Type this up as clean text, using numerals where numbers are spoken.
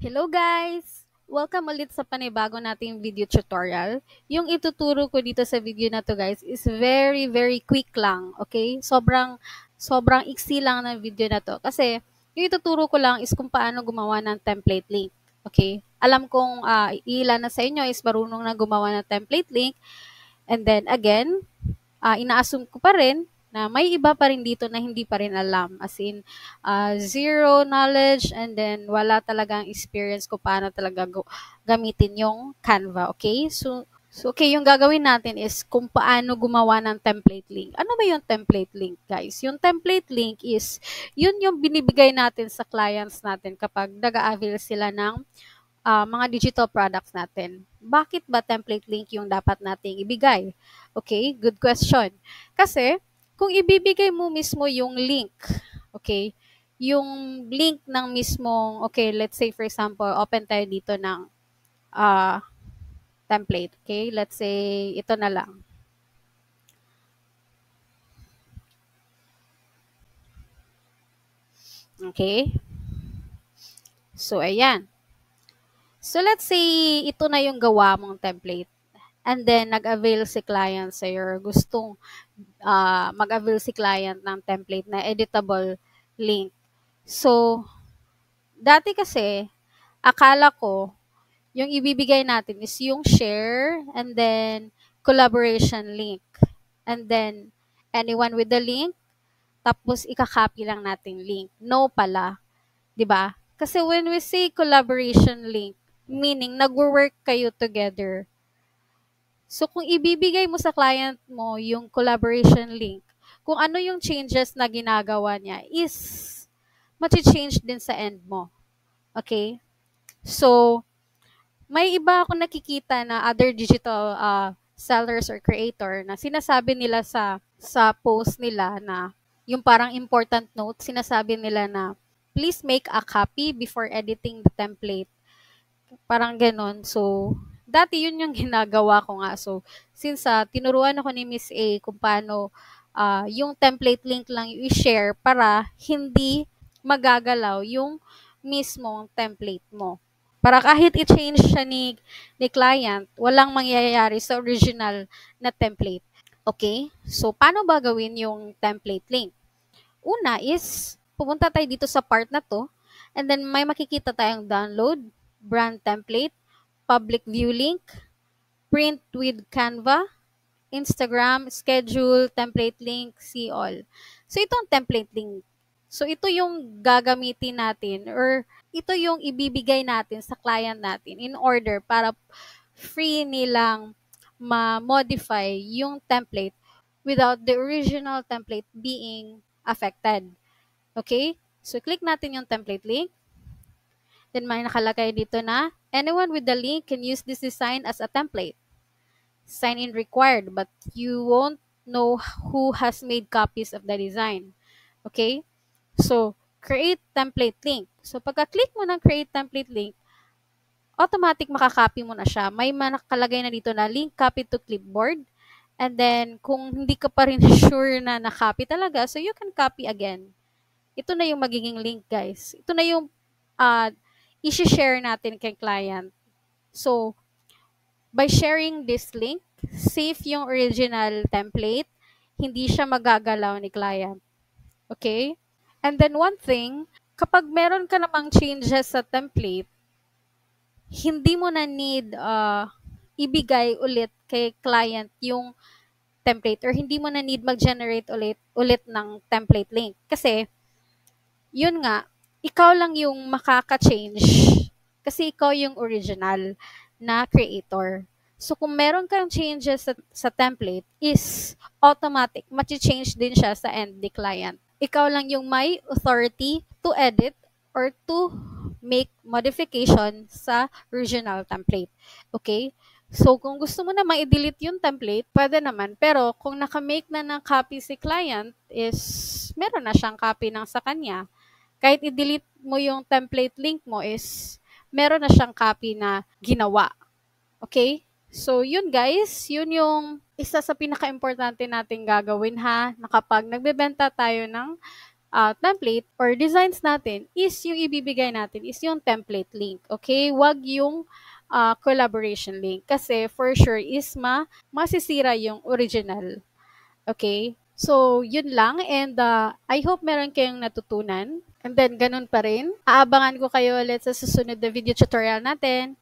Hello guys! Welcome ulit sa panibago nating video tutorial. Yung ituturo ko dito sa video na to guys is very quick lang, okay? Sobrang iksi lang ng video na to. Kasi yung ituturo ko lang is kung paano gumawa ng template link, okay? Alam kong ilan na sa inyo is marunong na gumawa ng template link. And then again, ina-assume ko pa rin na may iba pa rin dito na hindi pa rin alam. As in, zero knowledge and then wala talagang experience ko paano talaga gamitin yung Canva, okay? So, okay, yung gagawin natin is kung paano gumawa ng template link. Ano ba yung template link, guys? Yung template link is, yun yung binibigay natin sa clients natin kapag nag-a-avail sila ng mga digital products natin. Bakit ba template link yung dapat nating ibigay? Okay, good question. Kasi, kung ibibigay mo mismo yung link, okay, yung link ng mismong, okay, let's say for example, open tayo dito ng uh, template, okay? Let's say, ito na lang. Okay? So, ayan. So, let's say, ito na yung gawa mong template. And then, nag-avail si client sa'yo, gustong mag-avail si client ng template na editable link. So, dati kasi, akala ko, yung ibibigay natin is yung share and then collaboration link. And then, anyone with the link, tapos ika-copy lang natin link. No pala. 'Di ba? Kasi when we say collaboration link, meaning nagwo-work kayo together. So, kung ibibigay mo sa client mo yung collaboration link, kung ano yung changes na ginagawa niya is change din sa end mo. Okay? So, may iba akong nakikita na other digital sellers or creator na sinasabi nila sa post nila na yung parang important note, sinasabi nila na please make a copy before editing the template. Parang ganon. So, dati yun yung ginagawa ko nga. So, since tinuruan ako ni Miss A kung paano yung template link lang yung i-share para hindi magagalaw yung mismong template mo. Para kahit i-change siya ni client, walang mangyayari sa original na template. Okay? So, paano ba gawin yung template link? Una is, pupunta tayo dito sa part na to, and then may makikita tayong download, brand template, public view link, print with Canva, Instagram, schedule, template link, see all. So, ito ang template link. So, ito yung gagamitin natin or ito yung ibibigay natin sa client natin in order para free nilang ma-modify yung template without the original template being affected. Okay? So, click natin yung template link. Then, may nakalagay dito na, anyone with the link can use this design as a template. Sign in required, but you won't know who has made copies of the design. Okay? So, create template link. So, pagka-click mo ng create template link, automatic makakopy mo na siya. May nakalagay na dito na link copy to clipboard. And then, kung hindi ka pa rin sure na nakopy talaga, so you can copy again. Ito na yung magiging link, guys. Ito na yung i-share natin kay client. So, by sharing this link, safe yung original template, hindi siya magagalaw ni client. Okay? And then one thing, kapag meron ka namang changes sa template, hindi mo na need ibigay ulit kay client yung template or hindi mo na need mag-generate ulit ng template link. Kasi, yun nga, ikaw lang yung makaka-change kasi ikaw yung original na creator. So, kung meron kang changes sa template, is automatic, change din siya sa end the client. Ikaw lang yung may authority to edit or to make modification sa original template. Okay? So, kung gusto mo namang i-delete yung template, pwede naman. Pero, kung naka-make na ng copy si client, is meron na siyang copy ng sa kanya. Kahit i-delete mo yung template link mo is meron na siyang copy na ginawa. Okay? So, yun guys, yun yung isa sa pinaka-importante nating gagawin ha, na kapag nagbebenta tayo ng template or designs natin is yung ibibigay natin is yung template link. Okay? Wag yung collaboration link. Kasi for sure is masisira yung original. Okay? So, yun lang. And I hope meron kayong natutunan. And then, ganun pa rin. Aabangan ko kayo ulit sa susunod na video tutorial natin.